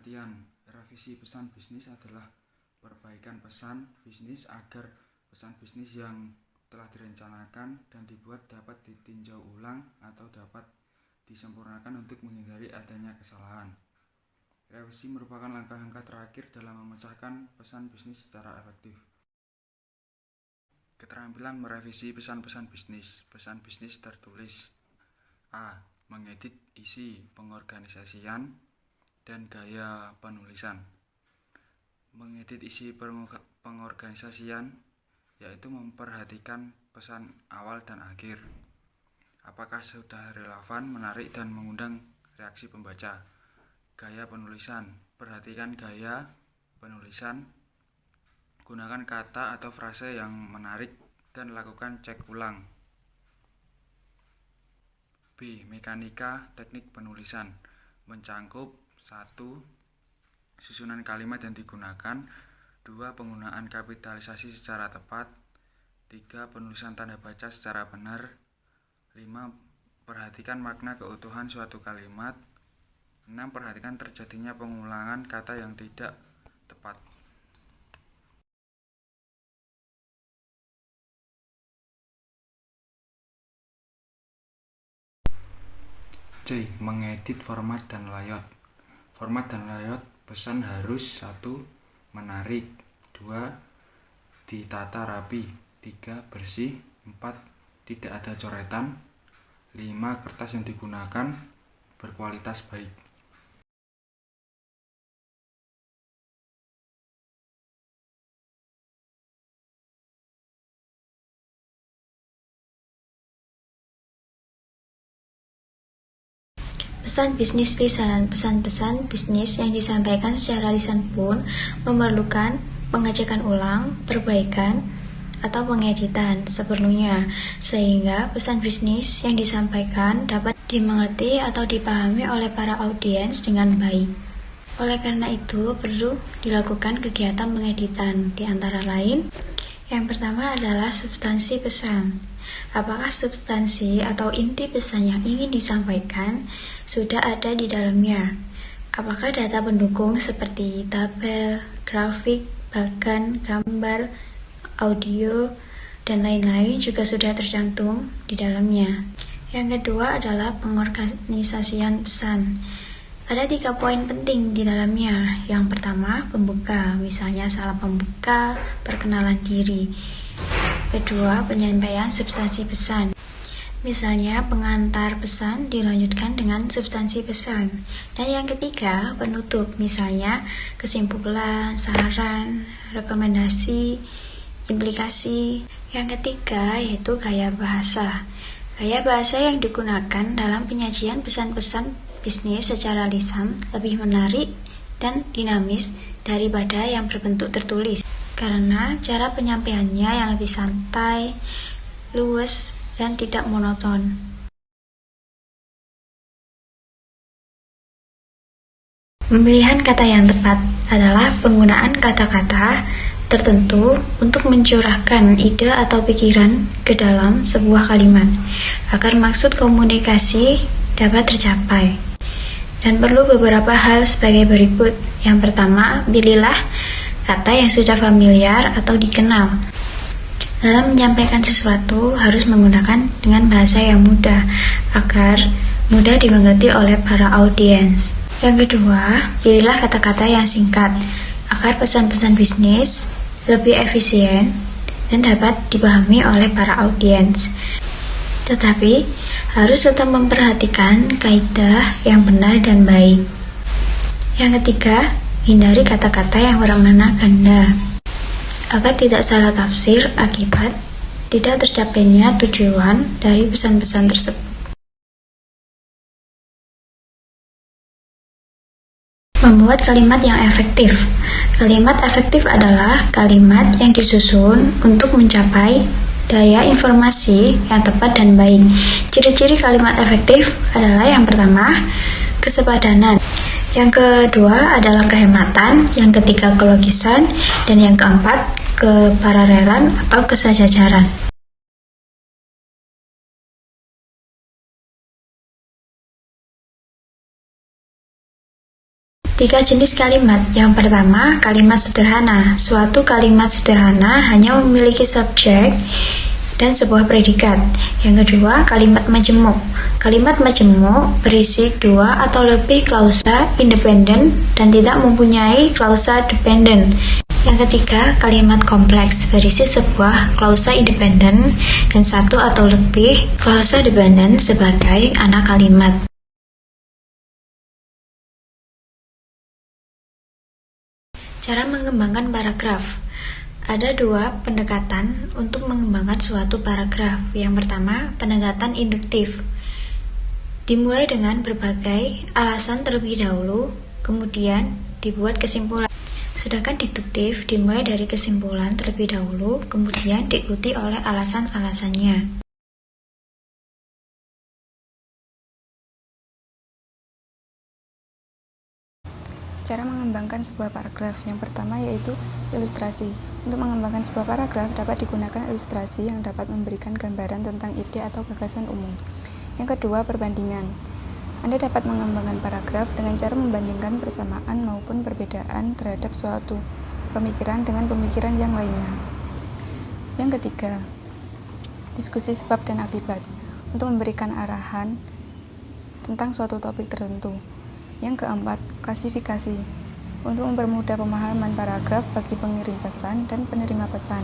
Pengertian revisi pesan bisnis adalah perbaikan pesan bisnis agar pesan bisnis yang telah direncanakan dan dibuat dapat ditinjau ulang atau dapat disempurnakan untuk menghindari adanya kesalahan. Revisi merupakan langkah-langkah terakhir dalam memecahkan pesan bisnis secara efektif. Keterampilan merevisi pesan-pesan bisnis. Pesan bisnis tertulis: A. Mengedit isi pengorganisasian dan gaya penulisan. Mengedit isi pengorganisasian yaitu memperhatikan pesan awal dan akhir. Apakah sudah relevan, menarik, dan mengundang reaksi pembaca. Gaya penulisan. Perhatikan gaya penulisan. Gunakan kata atau frase yang menarik dan lakukan cek ulang. B. Mekanika teknik penulisan. Mencangkup 1. Susunan kalimat yang digunakan. 2. Penggunaan kapitalisasi secara tepat. 3. Penulisan tanda baca secara benar. 5. Perhatikan makna keutuhan suatu kalimat. 6. Perhatikan terjadinya pengulangan kata yang tidak tepat. C. Mengedit format dan layout. Format dan layout pesan harus 1. Menarik. 2. Ditata rapi. 3. Bersih. 4. Tidak ada coretan. 5. Kertas yang digunakan berkualitas baik. Pesan bisnis lisan. Pesan-pesan bisnis yang disampaikan secara lisan pun memerlukan pengecekan ulang, perbaikan, atau pengeditan seperlunya, sehingga pesan bisnis yang disampaikan dapat dimengerti atau dipahami oleh para audiens dengan baik. Oleh karena itu, perlu dilakukan kegiatan pengeditan, di antara lain, yang pertama adalah substansi pesan. Apakah substansi atau inti pesan yang ingin disampaikan sudah ada di dalamnya? Apakah data pendukung seperti tabel, grafik, bahkan gambar, audio, dan lain-lain juga sudah tercantum di dalamnya? Yang kedua adalah pengorganisasian pesan. Ada 3 poin penting di dalamnya. Yang pertama, pembuka, misalnya salam pembuka, perkenalan diri. Kedua, penyampaian substansi pesan. Misalnya, pengantar pesan dilanjutkan dengan substansi pesan. Dan yang ketiga, penutup, misalnya kesimpulan, saran, rekomendasi, implikasi. Yang ketiga yaitu gaya bahasa. Gaya bahasa yang digunakan dalam penyajian pesan-pesan bisnis secara lisan lebih menarik dan dinamis daripada yang berbentuk tertulis, karena cara penyampaiannya yang lebih santai, luwes, dan tidak monoton. Pemilihan kata yang tepat adalah penggunaan kata-kata tertentu untuk mencurahkan ide atau pikiran ke dalam sebuah kalimat, agar maksud komunikasi dapat tercapai. Dan perlu beberapa hal sebagai berikut. Yang pertama, pilihlah kata yang sudah familiar atau dikenal. Dalam menyampaikan sesuatu harus menggunakan dengan bahasa yang mudah, agar mudah dimengerti oleh para audiens. Yang kedua, pilihlah kata-kata yang singkat, agar pesan-pesan bisnis lebih efisien dan dapat dipahami oleh para audiens. Tetapi harus tetap memperhatikan kaidah yang benar dan baik. Yang ketiga, hindari kata-kata yang bermakna ganda, agar tidak salah tafsir akibat tidak tercapainya tujuan dari pesan-pesan tersebut. Membuat kalimat yang efektif. Kalimat efektif adalah kalimat yang disusun untuk mencapai daya informasi yang tepat dan baik. Ciri-ciri kalimat efektif adalah yang pertama, kesepadanan. Yang kedua adalah kehematan. Yang ketiga, kelogisan. Dan yang keempat, keparalelan atau kesejajaran. Tiga jenis kalimat. Yang pertama, kalimat sederhana. Suatu kalimat sederhana hanya memiliki subjek dan sebuah predikat. Yang kedua, kalimat majemuk. Kalimat majemuk berisi dua atau lebih klausa independen dan tidak mempunyai klausa dependen. Yang ketiga, kalimat kompleks berisi sebuah klausa independen dan satu atau lebih klausa dependen sebagai anak kalimat. Cara mengembangkan paragraf. Ada dua pendekatan untuk mengembangkan suatu paragraf. Yang pertama, pendekatan induktif. Dimulai dengan berbagai alasan terlebih dahulu, kemudian dibuat kesimpulan. Sedangkan deduktif dimulai dari kesimpulan terlebih dahulu, kemudian diikuti oleh alasan-alasannya. Cara mengembangkan sebuah paragraf. Yang pertama yaitu ilustrasi. Untuk mengembangkan sebuah paragraf dapat digunakan ilustrasi yang dapat memberikan gambaran tentang ide atau gagasan umum. Yang kedua, perbandingan. Anda dapat mengembangkan paragraf dengan cara membandingkan persamaan maupun perbedaan terhadap suatu pemikiran dengan pemikiran yang lainnya. Yang ketiga, diskusi sebab dan akibat. Untuk memberikan arahan tentang suatu topik tertentu. Yang keempat, klasifikasi. Untuk mempermudah pemahaman paragraf bagi pengirim pesan dan penerima pesan.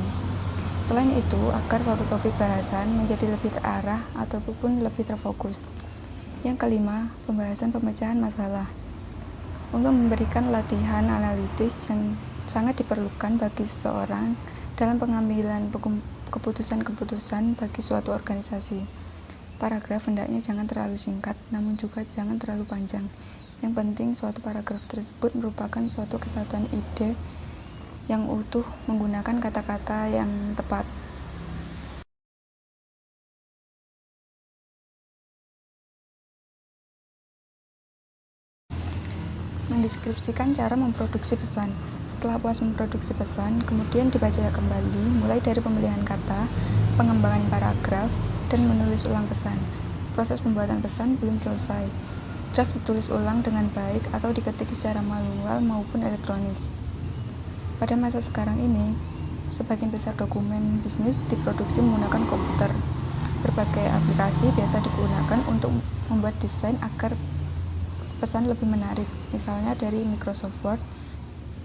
Selain itu, agar suatu topik bahasan menjadi lebih terarah ataupun lebih terfokus. Yang kelima, pembahasan pemecahan masalah. Untuk memberikan latihan analitis yang sangat diperlukan bagi seseorang dalam pengambilan keputusan-keputusan bagi suatu organisasi. Paragraf hendaknya jangan terlalu singkat, namun juga jangan terlalu panjang. Yang penting, suatu paragraf tersebut merupakan suatu kesatuan ide yang utuh menggunakan kata-kata yang tepat. Mendeskripsikan cara memproduksi pesan. Setelah puas memproduksi pesan, kemudian dibaca kembali mulai dari pemilihan kata, pengembangan paragraf, dan menulis ulang pesan. Proses pembuatan pesan belum selesai. Draft ditulis ulang dengan baik atau diketik secara manual maupun elektronis. Pada masa sekarang ini, sebagian besar dokumen bisnis diproduksi menggunakan komputer. Berbagai aplikasi biasa digunakan untuk membuat desain agar pesan lebih menarik, misalnya dari Microsoft Word,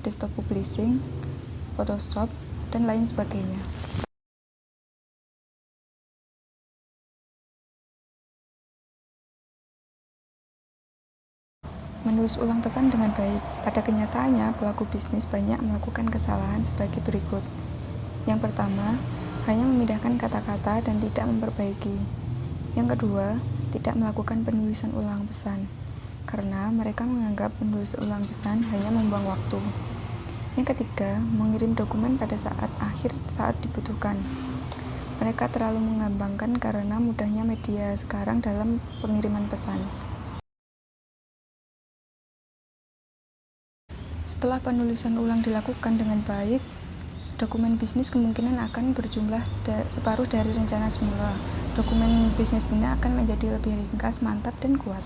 Desktop Publishing, Photoshop, dan lain sebagainya. Menulis ulang pesan dengan baik. Pada kenyataannya, pelaku bisnis banyak melakukan kesalahan sebagai berikut. Yang pertama, hanya memindahkan kata-kata dan tidak memperbaiki. Yang kedua, tidak melakukan penulisan ulang pesan, karena mereka menganggap penulis ulang pesan hanya membuang waktu. Yang ketiga, mengirim dokumen pada saat akhir saat dibutuhkan. Mereka terlalu mengambangkan karena mudahnya media sekarang dalam pengiriman pesan. Setelah penulisan ulang dilakukan dengan baik, dokumen bisnis kemungkinan akan berjumlah separuh dari rencana semula. Dokumen bisnis ini akan menjadi lebih ringkas, mantap, dan kuat.